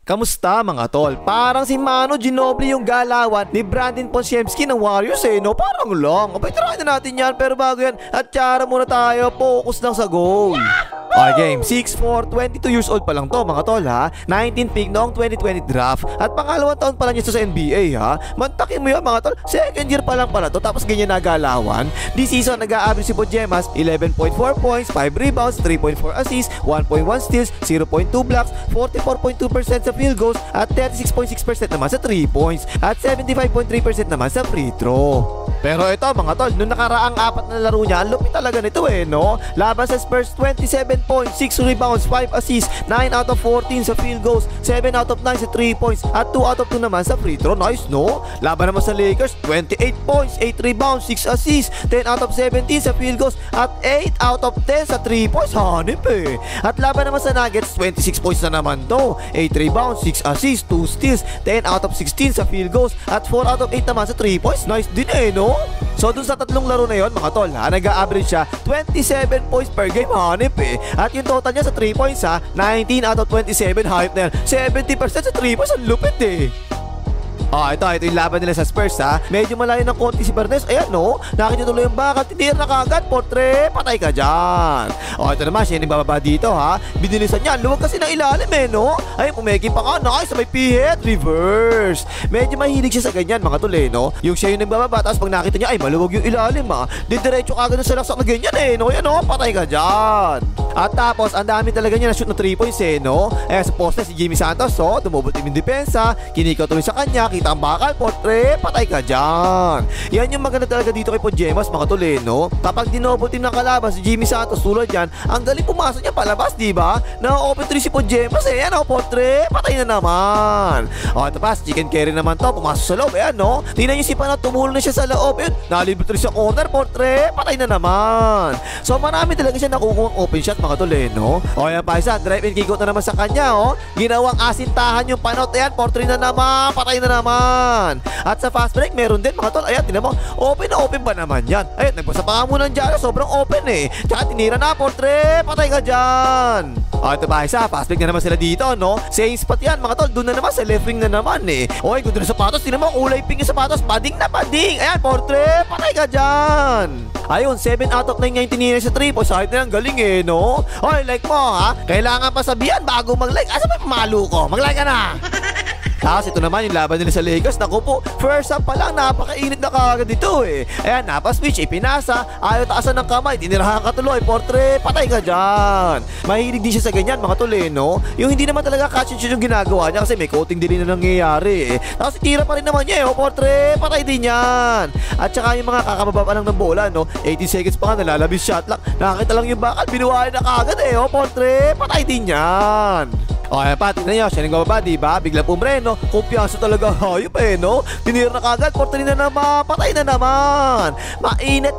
Kamusta mga tol? Parang si Mano Ginobili yung galawan ni Brandon Podziemski ng Warriors no? Parang lang. Abay, try na natin yan. Pero bago yan, at tsara muna tayo. Focus lang sa goal. Okay, game 6'4", 22 years old pa lang to mga tol ha. 19 pick noong 2020 draft. At pangalawang taon pa lang niya sa NBA ha. Mantakin mo yan mga tol, second year pa lang pala to. Tapos ganyan nagalawan. This season nag-a-average si Podjemas 11.4 points, 5 rebounds, 3.4 assists, 1.1 steals, 0.2 blocks, 44.2% sa field goals, at 36.6% naman sa 3 points, at 75.3% naman sa free throw. Pero ito mga tol, nung nakaraang apat na laro niya, ang lupit talaga nito no? Laban sa Spurs, 27 points, 6 rebounds, 5 assists, 9 out of 14 sa field goals, 7 out of 9 sa 3 points, at 2 out of 2 naman sa free throw. Nice no? Laban naman sa Lakers, 28 points, 8 rebounds, 6 assists, 10 out of 17 sa field goals, at 8 out of 10 sa 3 points. Hanip At laban naman sa Nuggets, 26 points na naman to, 8 rebounds, 6 assists, 2 steals, 10 out of 16 sa field goals, at 4 out of 8 naman sa 3 points. Nice din no? So dun sa tatlong laro na yon mga tol ha, nag-a-average siya 27 points per game. Hanip At yung total niya sa 3 points ha, 19 out of 27. Hype na yan, 70% sa 3 points. Ang lupit ito yung laban nila sa Spurs ha. Medyo malayo ng konti si Bernes. Ayan no, nakita tuloy yung bakat. Tinira na kagad, portre, patay ka dyan. Ito naman, siya yung bababa dito ha. Binilisan niya, luwag kasi ng ilalim no. Ay, pumeki pa ka, nice, sabay pihit, reverse. Medyo mahilig siya sa ganyan mga tol no. Yung siya yung nagbababa, tapos pag nakita niya, ay maluwag yung ilalim ha, didiretso kagad na sa laksak na ganyan no. Yan no, patay ka dyan. At tapos, ang dami talaga niya na shoot na 3 points no. Sa poste si Jimmy Santos dumubot yung depensa, kinikaw tuloy sa kanya, kita ang bakal, portre, patay ka dyan. Yan yung maganda talaga dito kay Podjemas mga tol no. Kapag dinobot team ng kalaban si Jimmy Santos tulad yan, ang galing pumasok niya palabas, diba? Na-open 3 si Podjemas yan portre, patay na naman. Ito pa, chicken carry naman to, pumasok sa loob, ayan no. Tingnan niyo si Panot, tumulong na siya sa loob, yun, nalibre 3 sa corner, portre, patay na naman. So marami talaga siya nakukuha open shot mga tol no. Yan pa isa, drive and kick out na naman sa kanya ginawang asintahan yung Panot, ayan, portre na naman, patay na naman. At sa fast break meron din mga tol. Ayan, tinan mo, open na open ba naman yan. Ayan, nagbasa pa nga muna dyan, sobrang open Tsaka tinira na, portre, patay ka dyan. Ito ba isa, fast break na naman sila dito no. Same spot yan mga tol, doon na naman sa left wing na naman Okay, ganda na sapatos, tinan mo, kulay pink yung sapatos, bading na bading. Ayan, portre, patay ka dyan. Ayun, 7 out of 9 nga yung tinira sa 3 points. Sahip na yan, galing no. Okay, like mo ha, kailangan pa sabihan bago mag-like. Asa ba pamalo ko? Mag-like ka na. Tapos ito naman yung laban nila sa Lakers. Naku po, first half pa lang, napakainit na kagad dito Ayan, napaswitch, ipinasa, ayaw taasan ng kamay, tinirahan ka tuloy, portre, patay ka dyan. Mahilig din siya sa ganyan mga tol no. Yung hindi naman talaga catch and shoot yung ginagawa niya kasi may coating din na nangyayari Tapos itira pa rin naman niya portre, patay din yan. At saka yung mga kakababa pa lang ng bola 18 seconds pa nga, nalalabis shot clock, nakakita lang yung bakal, binuwain na kagad portre, patay din yan. Ayan pa, tignan nyo, siya nang bababa, diba? Bigla pumreno, kumpiyansa talaga, hayop no? Tinira na kagad, portre na naman, patay na naman. Mainit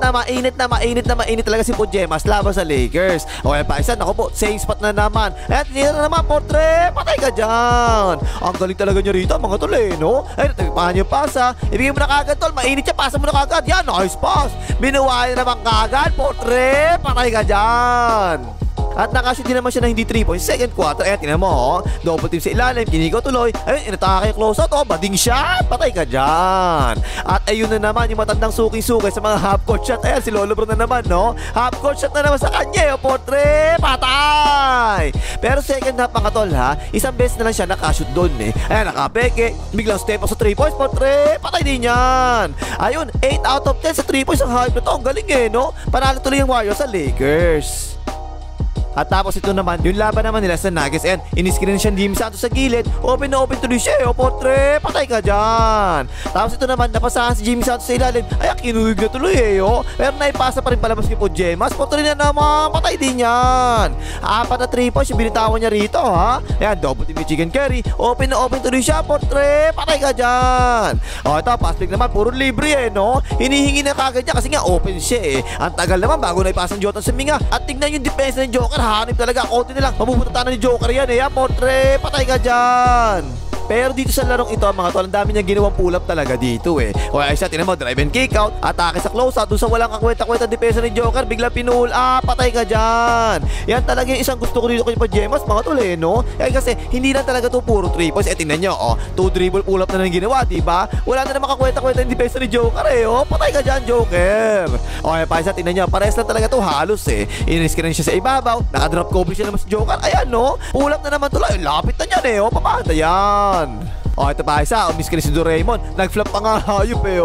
talaga si Podjemas laban sa Lakers. Ayan pa, isa, naku po, same spot na naman. Ayan, tinira na naman, portre, patay ka dyan. Ang galing talaga niya rito, mga tol no? Ayan, nagpahan yung pasa, ibigay mo na kagad tol, mainit siya, pasa mo na kagad. Yan, nice pass. Binuwain na naman kagad, portre, patay ka dyan. At nakashoot din naman siya na hindi 3 points second quarter. Ayan, tingnan mo double team sa ilalim, kinikaw tuloy. Ayun, inatake yung close out bading shot, patay ka dyan. At ayun na naman yung matandang suki-suki sa mga half court shot. Ayan, si Lolo Bro na naman half court shot na naman sa kanya portre, patay. Pero second half mga tol ha, isang beses na lang siya nakashoot doon Ayan, nakapeke, biglang step up sa 3 points, portre, patay din yan. Ayun, 8 out of 10 sa 3 points ang hype na to. Ang galing no. Panalo tuloy yung Warriors sa Lakers. At tapos ito naman, yung laban naman nila sa Nuggets. And in-screen siya Jimmy Santos sa gilid. Open na open tuloy siya portre, patay ka dyan. Tapos ito naman, napasahan si Jimmy Santos sa ilalim. Ay, kinuhig na tuloy Pero naipasa pa rin palabas kay Podjemas. Portre na naman, patay din yan. 4 na 3 points yung binitawan niya rito ha. Ayan, double team yung chicken carry. Open na open tuloy siya, portre, patay ka dyan. Ito, pass pick naman, puro libre no. Hinihingi na kagad niya kasi nga open siya Ang tagal naman bago naipasa ng Jota sa Minga. At tignan yung defense ng Joker, hanip talaga, konti nilang mabubutatan ni Joker yan portre, patay ka dyan. Pero dito sa larong ito mga tol, ang dami niya ginawang pull up talaga dito eh. O ay siya, tinan mo, drive and kick out, atake sa close out, dun sa walang kakwenta-kwenta depensa ni Joker, bigla pinull up, patay ka dyan. Yan talaga yung isang gusto ko dito kay Pajemas mga tol eh, no? Kasi hindi na talaga to puro 3 points. Tingnan nyo, 2 dribble pull up na lang ginawa, diba? Wala na naman kakwenta-kwenta yung depensa ni Joker eh, patay ka dyan, Joker. Okay, pa isa, tingnan nyo, pares lang talaga to halos eh. Iniskrin siya sa ibabaw, nakadrop coverage siya naman si Joker, ayan no, pull up na naman to lang, lapit na yan eh, papata yan. Ito pa isa, umiskrin si Doraemon, nag-flop pa nga hayop eh,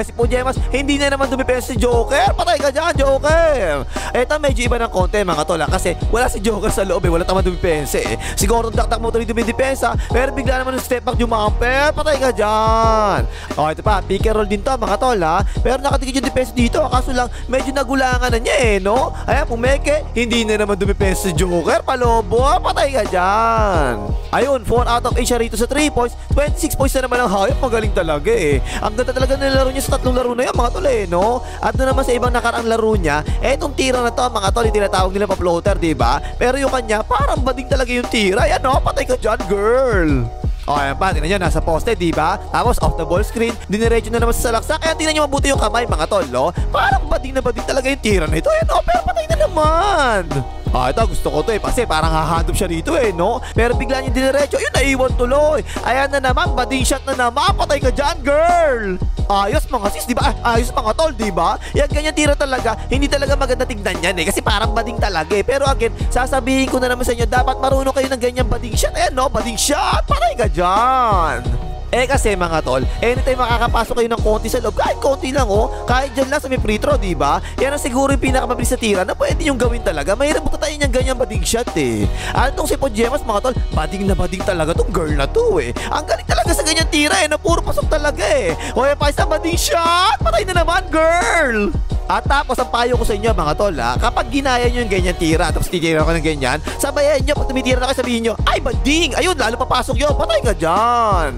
si Pajemas, hindi na naman dumipensa si Joker, patay ka dyan, Joker. Ito medyo iba ng konti mga tol, kasi wala si Joker sa loob eh, wala tamang dumipensa eh. Siguro dakdak mo tuloy dumipensa, pero bigla naman yung step back jumamper, patay ka dyan. Ito pa, pick and roll din to mga tol pero nakatikid yung depensa dito, kaso lang medyo nagulangan na niya eh, no? Ayan, pumeke, hindi na naman dumipensa si Joker, palobo, patay ka dyan. Ayun, 4 out of 8 siya rito sa 3 points, 26 points na naman ang hayop, magaling talaga eh. Ang ganda talaga ng laro niya sa tatlong laro na yan mga tol eh, no? At doon naman sa ibang nakaraang laro niya, itong tira na to mga tol, yung tinatawag nila pa floater, diba? Pero yung kanya, parang bading talaga yung tira. Yan no, patay ka dyan, girl. Ayan pa, tingnan nyo, nasa poste, diba? Tapos off the ball screen, diniretso na naman sa salaksak. Kaya tingnan nyo mabuti yung kamay mga tol, no? Parang bading na bading talaga yung tira na ito. Ayan no, pero patay na naman. Ito gusto ko to eh, kasi parang hahandop siya rito eh, no? Pero bigla niya diniretso, yun, naiwan tuloy. Ayan na naman, bading shot na naman, patay ka dyan, girl. Ayos mga sis, diba? Ayos mga tol, diba? Yan, ganyan tira talaga, hindi talaga maganda tignan yan eh, kasi parang bading talaga eh. Pero again, sasabihin ko na naman sa inyo, dapat marunong kayo ng ganyan bading shot. Ayan no, bading shot, patay ka dyan. Kasi mga tol, anytime makakapasok kayo ng konti sa loob, kahit konti lang kahit dyan lang sa may free throw, diba? Yan ang siguro yung pinakamabilis na tira na pwede yung gawin talaga. Mahirap mo tayo niyang ganyan bading shot eh. At itong si Pajemas mga tol, bading na bading talaga tong girl na to eh. Ang galing talaga sa ganyan tira na puro pasok talaga eh. Hoy, pa isang bading shot, patay na naman, girl. At tapos ang payo ko sa inyo mga tol kapag ginaya nyo yung ganyan tira, tapos titira ko ng ganyan, sabayan nyo, pag tumitira na kayo sabihin nyo, ay bading, ayun, lalo papasok yun, patay ka dyan.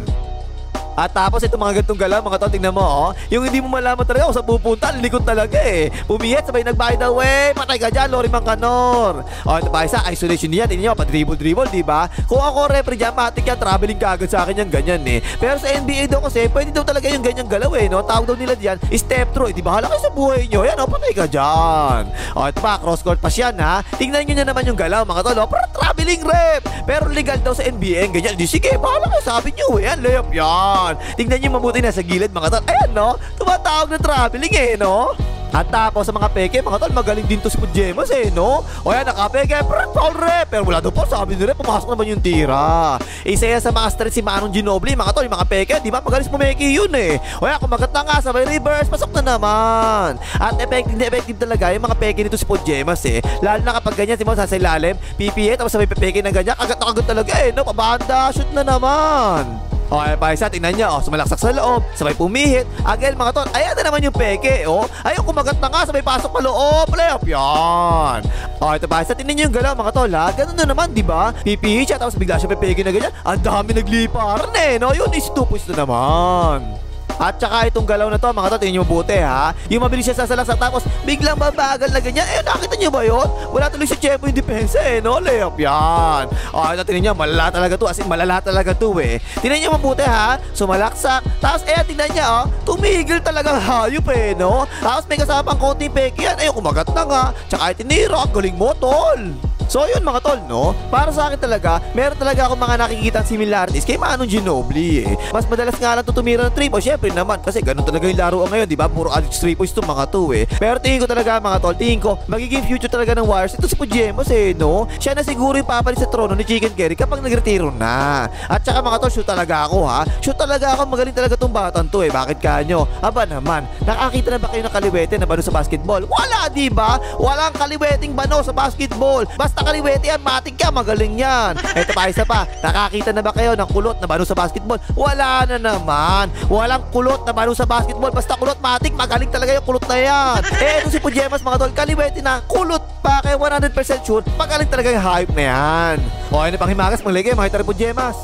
At tapos ito mga ganitong galaw mga tol, tingnan mo yung hindi mo malaman talaga kung saan pupunta, likod talaga eh. Pumihit, sabay nag-by the way, patay ka dyan, Lori Mangkanor. Ito pa isa, isolation niya, tingnan nyo, pa-dribble, diba? Kung ako referee dyan, matik yan, traveling kagad sa akin yan, ganyan eh. Pero sa NBA daw kasi, pwede daw talaga yung ganyang galaw eh, no? Tawag daw nila diyan, step through, di bahala kayo sa buhay nyo, yan patay ka dyan. Ito pa, cross court pass yan tingnan nyo na naman yung galaw mga tol, para traveling rep. Pero legal daw sa NBA, ganyan, di sige, bahala kayo, sabi nyo yan, layup yan. Tingnan nyo mabuti na sa gilid mga tol. Ayan no, tumatawag na traveling eh, no? At tapos sa mga peke, mga tol, magaling din to si Pajemas eh, no? O yan, nakapeke, foul rep. Pero wala doon po, sabi nila, pumasok naman yung tira. Isa yan sa mga stress si Manong Ginobili, mga tol, yung mga peke, di ba? Magaling pumeke yun eh. O yan, kumagat na nga, sabay reverse, pasok na naman. At effective talaga yung mga peke nito si Pajemas eh. Lalo na kapag ganyan, si Mo, sa ilalim, PPA, tapos sabay peke ng ganyan, kagat na kagat talaga eh, no? Pabanda, shoot na naman. Okay, pa isa, tingnan nyo, sumalaksak sa loob, sabay pumihit. Again, mga tol, ayan na naman yung peke, ayun, kumagat na nga, sabay pasok pa loob, playoff, yan. Okay, ito pa isa, tingnan nyo yung galaw, mga tol, ganun na naman, diba? Pipihit siya, tapos bigla siya peke na ganyan, ang dami nagliparan eh, no? Yun, is 2 points na naman. At saka itong galaw na to mga tol, tingnan nyo mabuti yung mabilis siya sasalaksak tapos biglang babagal na ganyan, nakita nyo ba yun? Wala tuloy si Chepo yung depensa eh, no? Layup yan. Ito tingnan nyo, malala talaga to, as in malala talaga to eh. Tingnan nyo mabuti sumalaksak, tapos tingnan nyo tumigil talagang hayop eh, no? Tapos may kasama pang konting peke yan, kumagat na nga, tsaka itinira, ang galing mo tol. So yun mga tol, no? Para sa akin talaga, meron talaga akong mga nakikitang similarities kay Manong Ginobili eh. Mas madalas nga lang tumira ng 3 points, syempre naman, kasi ganun talaga yung laro ngayon, di ba? Puro average 3 points itong mga to eh. Pero tingin ko talaga mga tol, tingin ko, magiging future talaga ng Warriors ito si Pajemas eh, no? Siya na siguro yung papalit sa trono ni Chicken Curry kapag nagretiro na. At saka mga tol, shoot talaga ako shoot talaga ako, magaling talaga tong batang to eh. Bakit kanyo? Aba naman, nakakita na ba kayo ng kaliwete na bano sa basketball? Wala, di ba? Walang kaliweting bano sa basketball. Basta kaliwete yan, matik ka, magaling yan. Ito pa, isa pa, nakakita na ba kayo ng kulot na bano sa basketball? Wala na naman. Walang kulot na bano sa basketball. Basta kulot, matik, magaling talaga yung kulot na yan. Ito si Pajemas mga tol, kaliwete na, kulot pa, kaya 100% sure, magaling talaga yung hype na yan. O, ano pang himagas, maligay, makita rin Pajemas.